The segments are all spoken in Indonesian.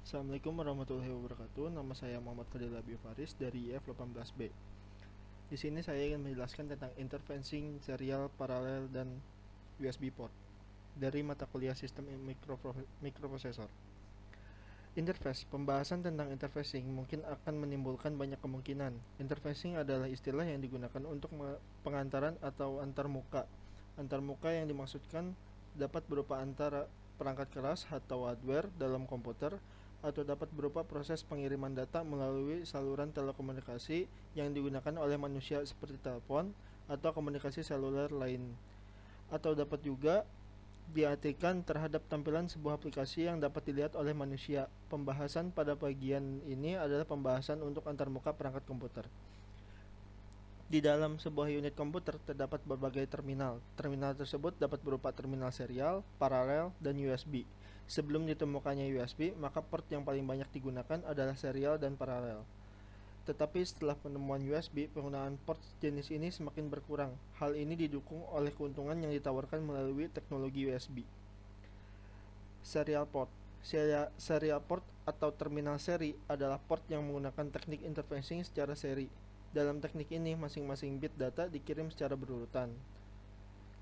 Assalamualaikum warahmatullahi wabarakatuh. Nama saya Muhammad Fadil Abi Faris dari IF18B. Di sini saya ingin menjelaskan tentang interfacing serial, paralel, dan USB port dari mata kuliah sistem mikroprosesor. Interface. Pembahasan tentang interfacing mungkin akan menimbulkan banyak kemungkinan. Interfacing adalah istilah yang digunakan untuk pengantaran atau antarmuka. Antarmuka yang dimaksudkan dapat berupa antara perangkat keras atau hardware dalam komputer, atau dapat berupa proses pengiriman data melalui saluran telekomunikasi yang digunakan oleh manusia seperti telepon atau komunikasi seluler lain, atau dapat juga diartikan terhadap tampilan sebuah aplikasi yang dapat dilihat oleh manusia. Pembahasan pada bagian ini adalah pembahasan untuk antarmuka perangkat komputer. Di dalam sebuah unit komputer terdapat berbagai terminal. Terminal tersebut dapat berupa terminal serial, paralel, dan USB. Sebelum ditemukannya USB, maka port yang paling banyak digunakan adalah serial dan paralel. Tetapi setelah penemuan USB, penggunaan port jenis ini semakin berkurang. Hal ini didukung oleh keuntungan yang ditawarkan melalui teknologi USB. Serial port. Serial port atau terminal seri adalah port yang menggunakan teknik interfacing secara seri. Dalam teknik ini, masing-masing bit data dikirim secara berurutan,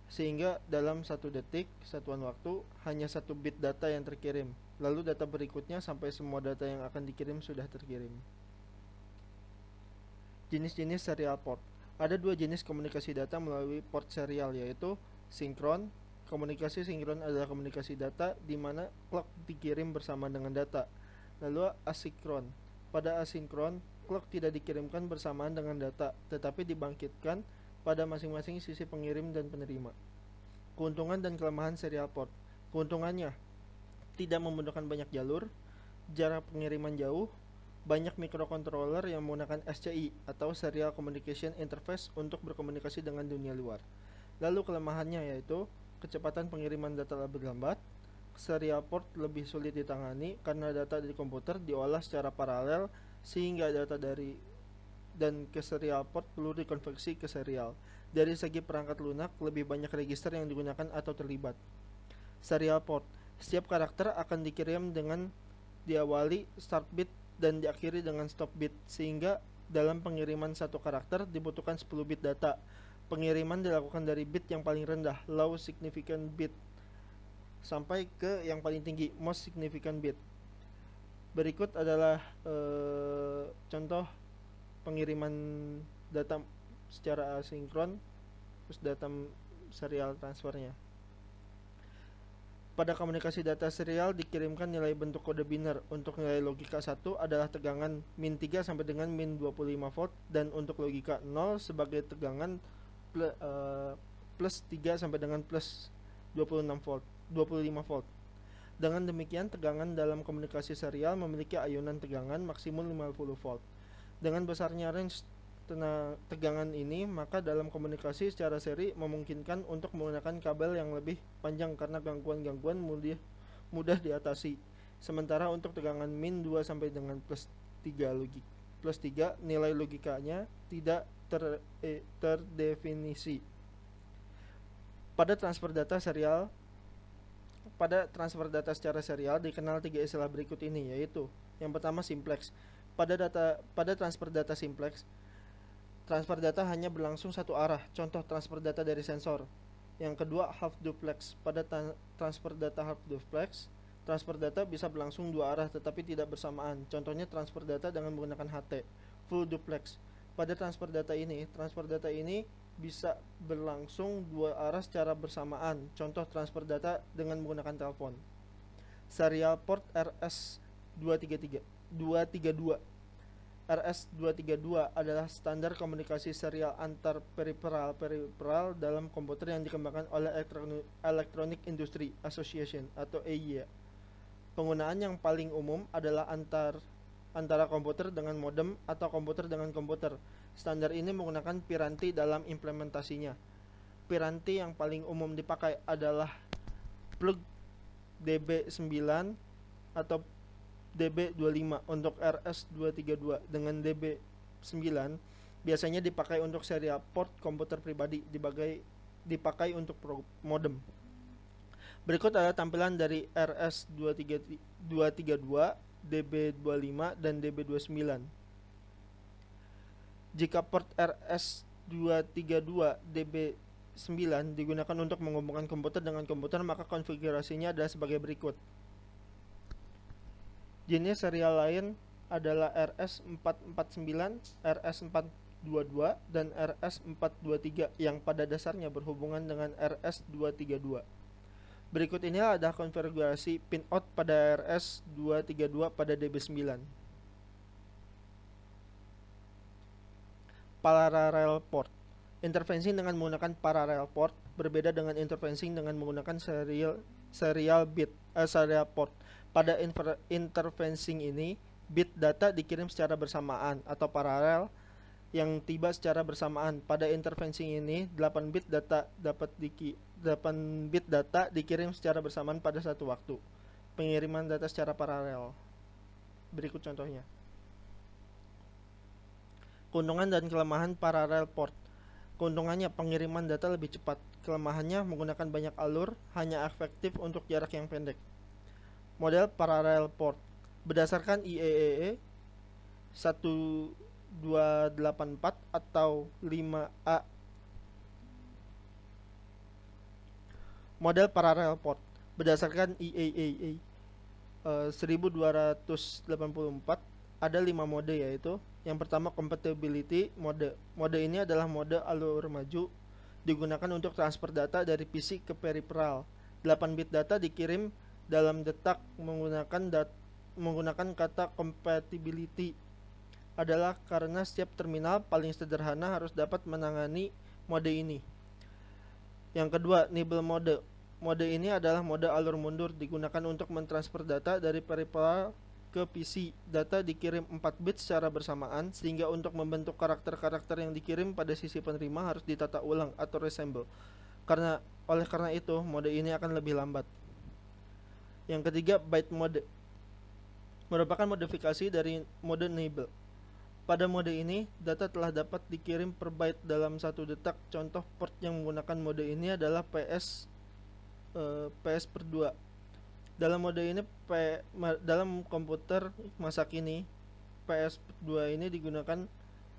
sehingga dalam 1 detik satuan waktu hanya 1 bit data yang terkirim. Lalu data berikutnya sampai semua data yang akan dikirim sudah terkirim. Jenis-jenis serial port. Ada 2 jenis komunikasi data melalui port serial, yaitu sinkron. Komunikasi sinkron adalah komunikasi data di mana clock dikirim bersama dengan data. Lalu asinkron. Pada asinkron, clock tidak dikirimkan bersamaan dengan data, tetapi dibangkitkan pada masing-masing sisi pengirim dan penerima. Keuntungan dan kelemahan serial port. Keuntungannya, tidak membutuhkan banyak jalur, jarak pengiriman jauh, banyak mikrokontroller yang menggunakan SCI atau Serial Communication Interface untuk berkomunikasi dengan dunia luar. Lalu kelemahannya yaitu kecepatan pengiriman data lebih lambat, serial port lebih sulit ditangani karena data di komputer diolah secara paralel, sehingga data dari dan ke serial port perlu dikonversi ke serial. Dari segi perangkat lunak, lebih banyak register yang digunakan atau terlibat. Serial port. Setiap karakter akan dikirim dengan diawali start bit dan diakhiri dengan stop bit, sehingga dalam pengiriman satu karakter dibutuhkan 10 bit data. Pengiriman dilakukan dari bit yang paling rendah, low significant bit, sampai ke yang paling tinggi, most significant bit. Berikut adalah contoh pengiriman data secara asinkron, terus data serial transfernya. Pada komunikasi data serial dikirimkan nilai bentuk kode biner. Untuk nilai logika 1 adalah tegangan min 3 sampai dengan min 25 volt, dan untuk logika 0 sebagai tegangan plus 3 sampai dengan plus 25 volt. Dengan demikian, tegangan dalam komunikasi serial memiliki ayunan tegangan maksimum 50 volt. Dengan besarnya range tegangan ini, maka dalam komunikasi secara seri memungkinkan untuk menggunakan kabel yang lebih panjang karena gangguan-gangguan mudah diatasi. Sementara untuk tegangan min 2 sampai dengan plus 3 nilai logikanya tidak terdefinisi. Pada transfer data secara serial dikenal 3 istilah berikut ini, yaitu yang pertama simplex. Pada transfer data simplex, transfer data hanya berlangsung satu arah, contoh transfer data dari sensor. Yang kedua, half duplex. Pada transfer data half duplex, transfer data bisa berlangsung 2 arah tetapi tidak bersamaan, contohnya transfer data dengan menggunakan HT. Full duplex. Pada transfer data ini bisa berlangsung 2 arah secara bersamaan, contoh transfer data dengan menggunakan telepon. Serial port RS232 RS232 adalah standar komunikasi serial antar periferal dalam komputer yang dikembangkan oleh Electronic Industry Association atau EIA. Penggunaan yang paling umum adalah antara komputer dengan modem atau komputer dengan komputer. Standar ini menggunakan piranti dalam implementasinya. Piranti yang paling umum dipakai adalah plug DB9 atau DB25 untuk RS232. Dengan DB9 biasanya dipakai untuk serial port komputer pribadi, dipakai untuk modem. Berikut adalah tampilan dari RS232 DB25 dan DB29. Jika port RS232 DB9 digunakan untuk menghubungkan komputer dengan komputer, maka konfigurasinya adalah sebagai berikut. Jenis serial lain adalah RS449, RS422, dan RS423 yang pada dasarnya berhubungan dengan RS232. Berikut ini adalah konfigurasi pinout pada RS232 pada DB9. Parallel port. Interfacing dengan menggunakan parallel port berbeda dengan interfacing dengan menggunakan serial port. Pada interfacing ini, bit data dikirim secara bersamaan atau paralel yang tiba secara bersamaan. Pada interfacing ini, 8 bit data dikirim secara bersamaan pada satu waktu. Pengiriman data secara paralel. Berikut contohnya. Keuntungan dan kelemahan parallel port. Keuntungannya, pengiriman data lebih cepat. Kelemahannya, menggunakan banyak alur, hanya efektif untuk jarak yang pendek. Model parallel port. Berdasarkan IEEE 1284 atau 5A. Model parallel port. Berdasarkan IEEE 1284 ada 5 mode, yaitu yang pertama compatibility mode. Mode ini adalah mode alur maju, digunakan untuk transfer data dari PC ke peripheral. 8 bit data dikirim dalam detak menggunakan kata compatibility adalah karena setiap terminal paling sederhana harus dapat menangani mode ini. Yang kedua, nibble mode. Mode ini adalah mode alur mundur, digunakan untuk mentransfer data dari peripheral ke PC. Data dikirim 4 bit secara bersamaan, sehingga untuk membentuk karakter-karakter yang dikirim pada sisi penerima harus ditata ulang atau reassemble. Oleh karena itu, mode ini akan lebih lambat. Yang ketiga, byte mode. Merupakan modifikasi dari mode nibble. Pada mode ini, data telah dapat dikirim per byte dalam satu detak. Contoh port yang menggunakan mode ini adalah PS per 2. Dalam mode ini, dalam komputer masa kini, PS2 ini digunakan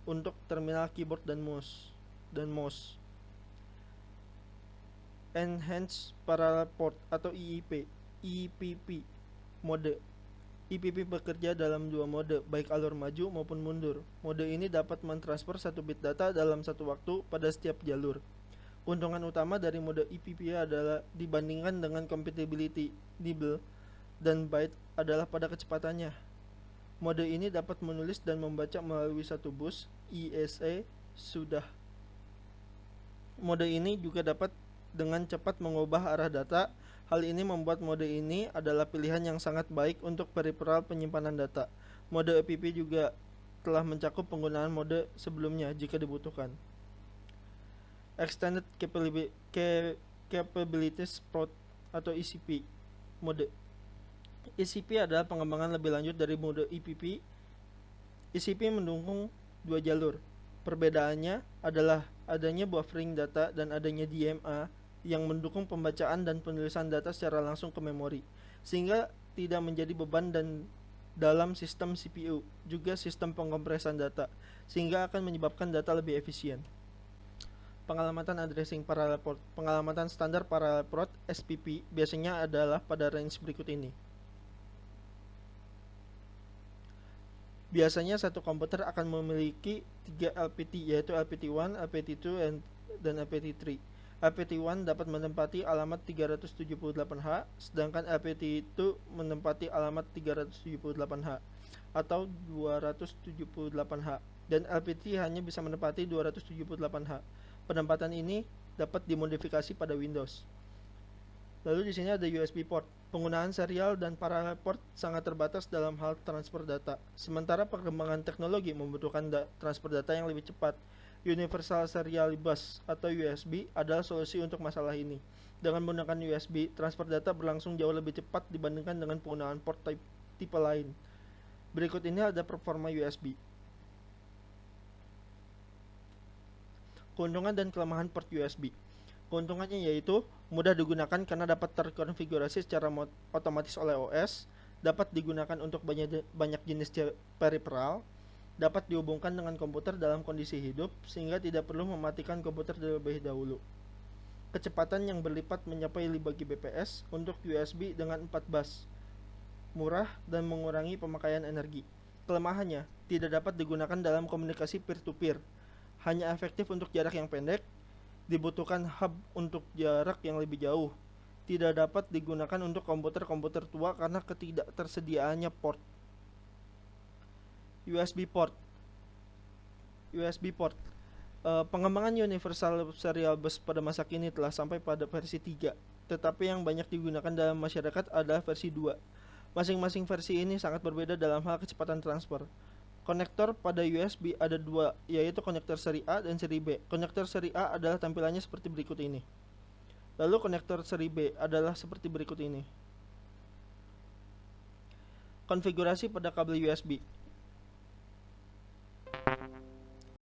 untuk terminal keyboard dan mouse. Enhanced Parallel Port atau EPP mode. EPP bekerja dalam dua mode, baik alur maju maupun mundur. Mode ini dapat mentransfer 1 bit data dalam satu waktu pada setiap jalur. Keuntungan utama dari mode EPP adalah dibandingkan dengan compatibility nibble dan byte adalah pada kecepatannya. Mode ini dapat menulis dan membaca melalui satu bus ISA sudah. Mode ini juga dapat dengan cepat mengubah arah data. Hal ini membuat mode ini adalah pilihan yang sangat baik untuk peripheral penyimpanan data. Mode EPP juga telah mencakup penggunaan mode sebelumnya jika dibutuhkan. Extended Capabilities Port atau ECP mode. ECP adalah pengembangan lebih lanjut dari mode EPP. ECP mendukung dua jalur. Perbedaannya adalah adanya buffering data dan adanya DMA yang mendukung pembacaan dan penulisan data secara langsung ke memori, sehingga tidak menjadi beban dalam sistem CPU, juga sistem pengkompresan data, sehingga akan menyebabkan data lebih efisien. Pengalamatan addressing parallel port. Pengalamatan standar parallel port SPP biasanya adalah pada range berikut ini. Biasanya satu komputer akan memiliki 3 LPT, yaitu LPT1, LPT2, dan LPT3. LPT1 dapat menempati alamat 378H, sedangkan LPT2 menempati alamat 378H atau 278H, dan LPT hanya bisa menempati 278H. Penempatan ini dapat dimodifikasi pada Windows. Lalu di sini ada USB port. Penggunaan serial dan parallel port sangat terbatas dalam hal transfer data. Sementara perkembangan teknologi membutuhkan transfer data yang lebih cepat. Universal Serial Bus atau USB adalah solusi untuk masalah ini. Dengan menggunakan USB, transfer data berlangsung jauh lebih cepat dibandingkan dengan penggunaan port tipe lain. Berikut ini ada performa USB. Keuntungan dan kelemahan port USB. Keuntungannya yaitu mudah digunakan karena dapat terkonfigurasi secara otomatis oleh OS, dapat digunakan untuk banyak jenis peripheral, dapat dihubungkan dengan komputer dalam kondisi hidup sehingga tidak perlu mematikan komputer terlebih dahulu. Kecepatan yang berlipat mencapai 5 Gbps untuk USB dengan 4 bus, murah dan mengurangi pemakaian energi. Kelemahannya, tidak dapat digunakan dalam komunikasi peer-to-peer, hanya efektif untuk jarak yang pendek, dibutuhkan hub untuk jarak yang lebih jauh, tidak dapat digunakan untuk komputer-komputer tua karena ketidaktersediaannya port. USB port. Pengembangan Universal Serial Bus pada masa kini telah sampai pada versi 3, tetapi yang banyak digunakan dalam masyarakat adalah versi 2. Masing-masing versi ini sangat berbeda dalam hal kecepatan transfer. Konektor pada USB ada 2, yaitu konektor seri A dan seri B. Konektor seri A adalah tampilannya seperti berikut ini. Lalu konektor seri B adalah seperti berikut ini. Konfigurasi pada kabel USB.